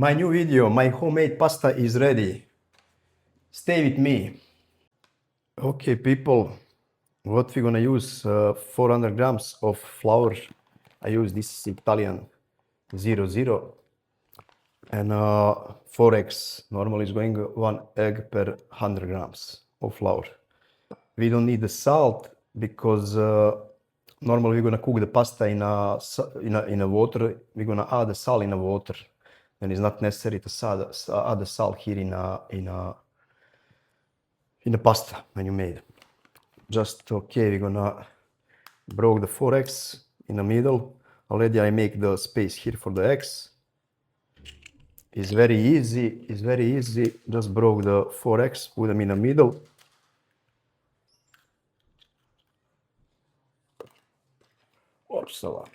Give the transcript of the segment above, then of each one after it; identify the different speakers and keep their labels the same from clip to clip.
Speaker 1: My new video, my homemade pasta is ready. Stay with me. Okay, people, what we're gonna use, 400 grams of flour. I use this Italian 00 and 4 eggs. Normally it's going 1 egg per 100 grams of flour. We don't need the salt because normally we're gonna cook the pasta in a water. We're gonna add the salt in the water, and it's not necessary to add the salt here in the pasta when you made. Just okay, we're gonna broke the 4 eggs in the middle. Already I make the space here for the eggs. It's very easy. It's very easy. Just broke the 4 eggs, put them in the middle. Upsala.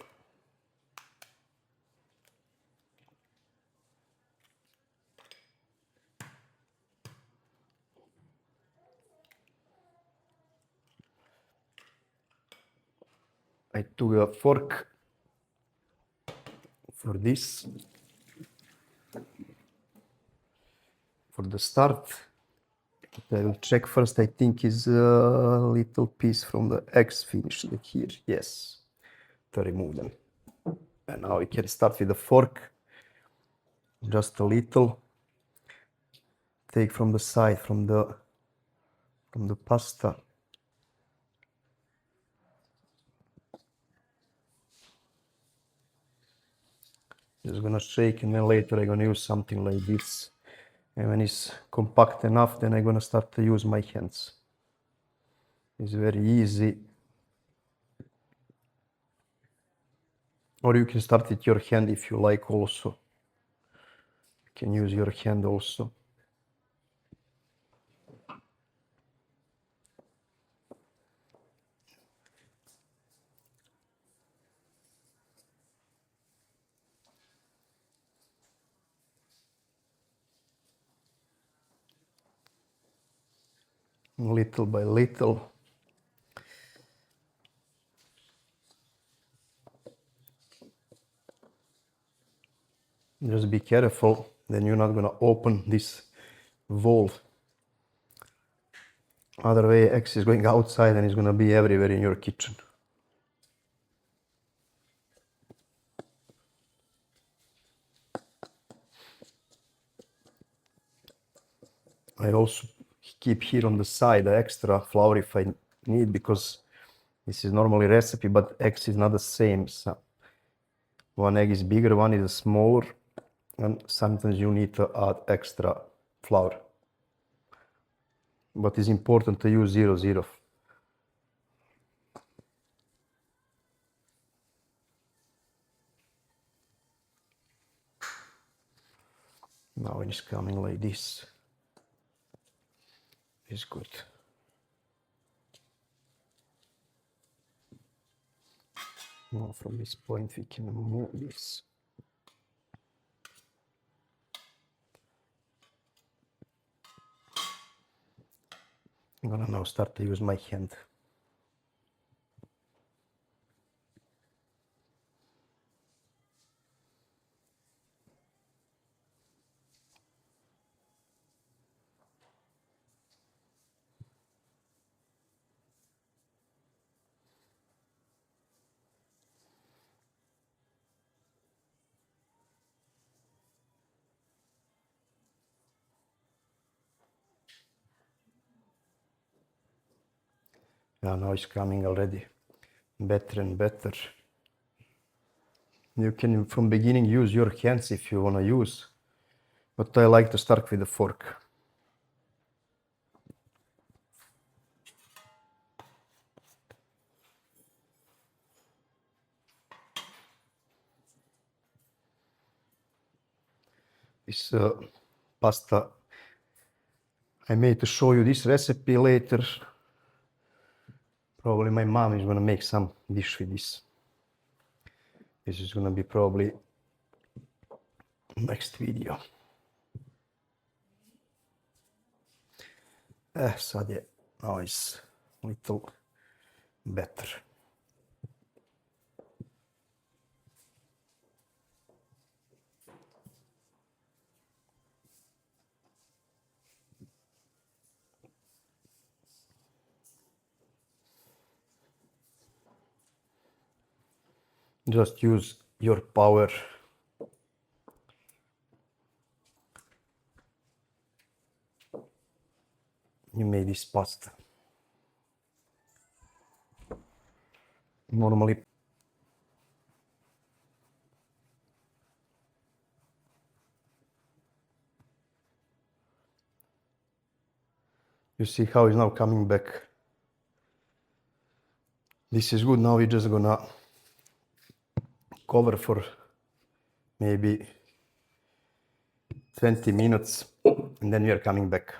Speaker 1: I took a fork for this, for the start. I will check first. I think is a little piece from the eggs finished here. Yes, to remove them. And now we can start with the fork. Just a little. Take from the side, from the pasta. Just gonna shake, and then later I'm gonna use something like this. And when it's compact enough, then I'm gonna start to use my hands. It's very easy. Or you can start with your hand if you like also. You can use your hand also. Little by little. Just be careful, then you're not gonna open this valve. Other way, eggs is going outside and it's gonna be everywhere in your kitchen. I also keep here on the side the extra flour if I need, because this is normally recipe, but eggs is not the same. So one egg is bigger, one is smaller, and sometimes you need to add extra flour. But it's important to use 00. Now it's coming like this. It's good. Now from this point we can move this. I'm gonna now start to use my hand. Yeah, now it's coming already better and better. You can from beginning use your hands if you wanna use, but I like to start with the fork. This pasta I made to show you this recipe later. Probably my mom is gonna make some dish with this. This is gonna be probably next video. Sad je, now it's a little better. Just use your power. You made this pasta. Normally, you see how it's now coming back. This is good. Now we're just gonna cover for maybe 20 minutes and then we are coming back.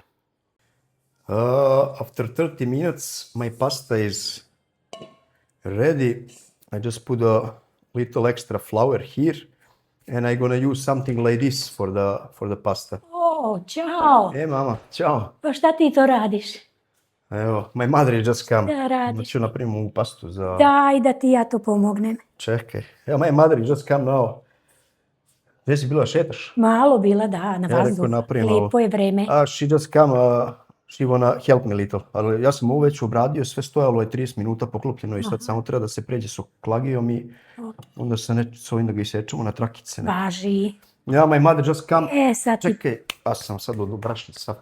Speaker 1: After 30 minutes, my pasta is ready. I just put a little extra flour here and I'm gonna use something like this for the pasta.
Speaker 2: O, čao.
Speaker 1: Mama, ciao.
Speaker 2: Pa šta ti to radiš?
Speaker 1: Evo, my mother is just come.
Speaker 2: Da radiš.
Speaker 1: Ću napravim ovu pastu za...
Speaker 2: Daj da ti ja to pomognem.
Speaker 1: Čekaj. Evo, my mother is just come now. Gdje si bila, šetaš?
Speaker 2: Malo bila, da, na vazduhu. Lijepo je vreme.
Speaker 1: She just come, she wanna help me little. Ali ja sam ovo već obradio, sve stojalo je 30 minuta poklopljeno i sad samo treba da se pređe s klagijom i onda se s ovim da ga isečemo na trakice.
Speaker 2: Važi.
Speaker 1: Ja, my mother just come.
Speaker 2: Sad ti...
Speaker 1: Čekaj, ja sam sad od brašnica.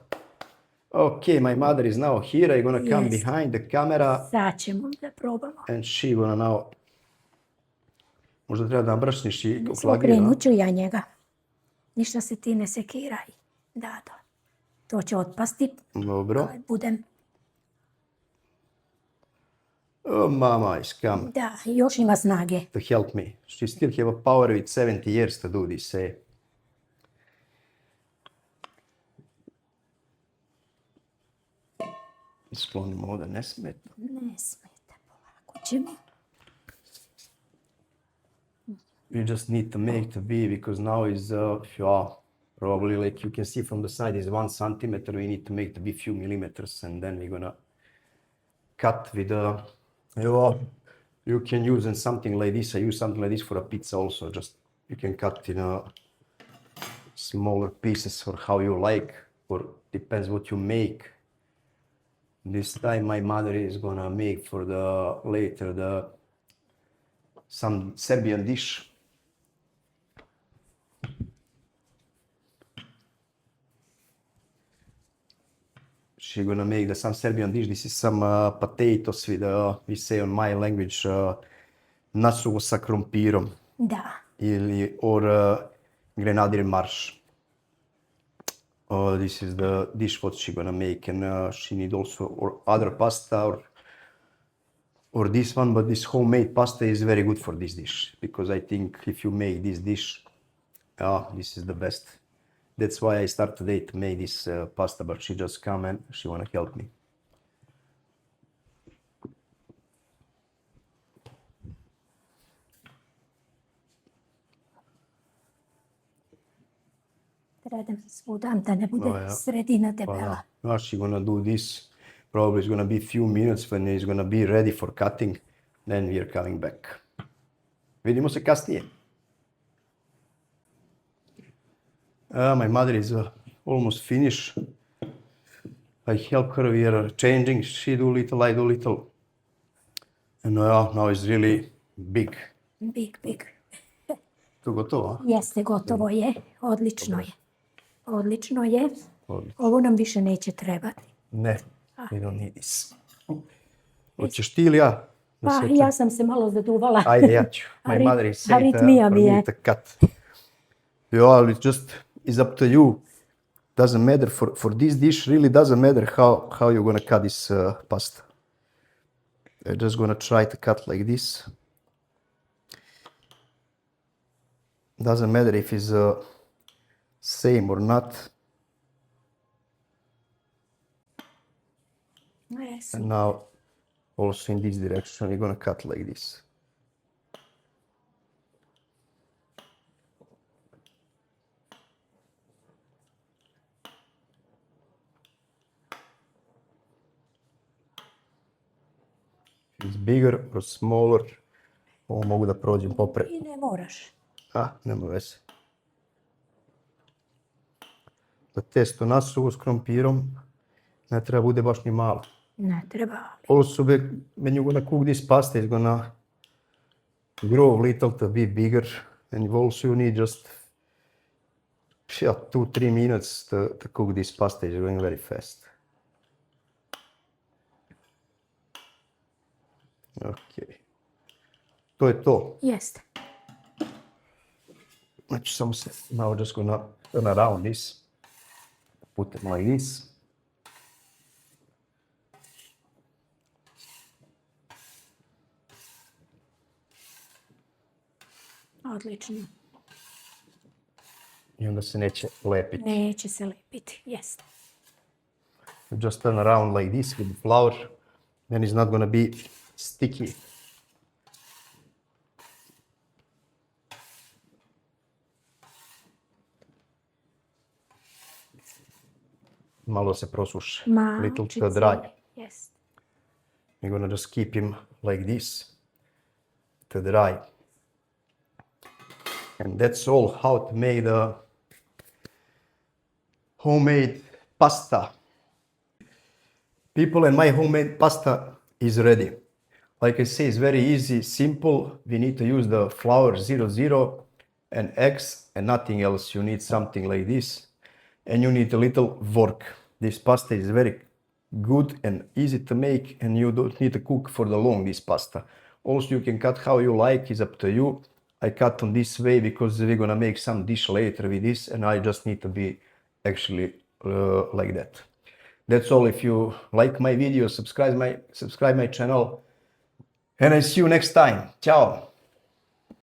Speaker 1: Okay, my mother is now here. I'm gonna come behind the camera.
Speaker 2: Sad ćemo da probamo.
Speaker 1: And she gonna now... Možda treba da brašniš i klagiju.
Speaker 2: Okrenut ću ja njega. Ništa se ti ne sekiraj. Da. To će otpasti.
Speaker 1: Dobro.
Speaker 2: Budem...
Speaker 1: Oh, mama is come.
Speaker 2: Da, još ima snage.
Speaker 1: To help me. She still have a power with 70 years to do this, eh? Sklonimo ovdje, ne smeta.
Speaker 2: Ne smeta, polako ćemo.
Speaker 1: We just need to make the V because now is, probably like you can see from the side is 1 centimeter. We need to make the V few millimeters and then we're gonna cut with a, you can use in something like this. I use something like this for a pizza also. Just you can cut in smaller pieces or how you like, or depends what you make. This time my mother is gonna make for some Serbian dish. She's gonna make some Serbian dish. This is some potatoes with, we say on my language, nasugo sa krompirom.
Speaker 2: Da.
Speaker 1: Or grenadier marsh. This is the dish what she's gonna make, and she need also or other pasta or this one, but this homemade pasta is very good for this dish because I think if you make this dish, this is the best. That's why I start today to make this pasta, but she just come and she wanna help me.
Speaker 2: Treba svudam da ne bude sredina debela.
Speaker 1: Now she's gonna do this. Probably it's gonna be few minutes when it's gonna be ready for cutting. Then we are coming back. Vidimo se kasnije. My mother is almost finished. I help her, we are changing. She do little, I do little. And now it's really big.
Speaker 2: Big.
Speaker 1: To gotovo, a?
Speaker 2: Jeste, gotovo je. Odlično je. Ovo nam više neće trebati.
Speaker 1: Ne, we don't need this. Hoćeš ti ili ja?
Speaker 2: Pa ja sam se malo zaduvala.
Speaker 1: Ajde, ja ću. My mother is saying
Speaker 2: Aritmija
Speaker 1: for
Speaker 2: mi je.
Speaker 1: me to cut. It just is up to you. Doesn't matter for this dish. Really doesn't matter how you're gonna cut this pasta. I'm just gonna try to cut like this. Doesn't matter if it's same or not. And now also in this direction we're gonna cut like this. It's bigger or smaller. Ovo mogu da prođem popred.
Speaker 2: I ne moraš.
Speaker 1: Nema veze. Da testo nasugo s krompirom ne treba bude baš ni malo.
Speaker 2: Ne treba.
Speaker 1: Also, when you're gonna cook this pasta, it's gonna grow a little to be bigger, and you need just 2-3 minutes to cook this pasta. It's going very fast. Okay. To je to.
Speaker 2: Jest.
Speaker 1: Znači samo se, now just gonna turn around this. Put it like this.
Speaker 2: Odlično.
Speaker 1: I onda se neće lepiti.
Speaker 2: Neće se lepiti. Jest.
Speaker 1: Just turn around like this with the flour, then it's not gonna be sticky. Malo se prosuši. Little to dry.
Speaker 2: Jest.
Speaker 1: We're gonna just keep him like this to dry. And that's all how to make the homemade pasta. People, and my homemade pasta is ready. Like I say, it's very easy, simple. We need to use the flour 00 and eggs and nothing else. You need something like this. And you need a little wok. This pasta is very good and easy to make, and you don't need to cook for the long this pasta. Also, you can cut how you like, it's up to you. I cut on this way because we're gonna make some dish later with this, and I just need to be actually like that. That's all. If you like my video, subscribe my channel, and I see you next time. Ciao.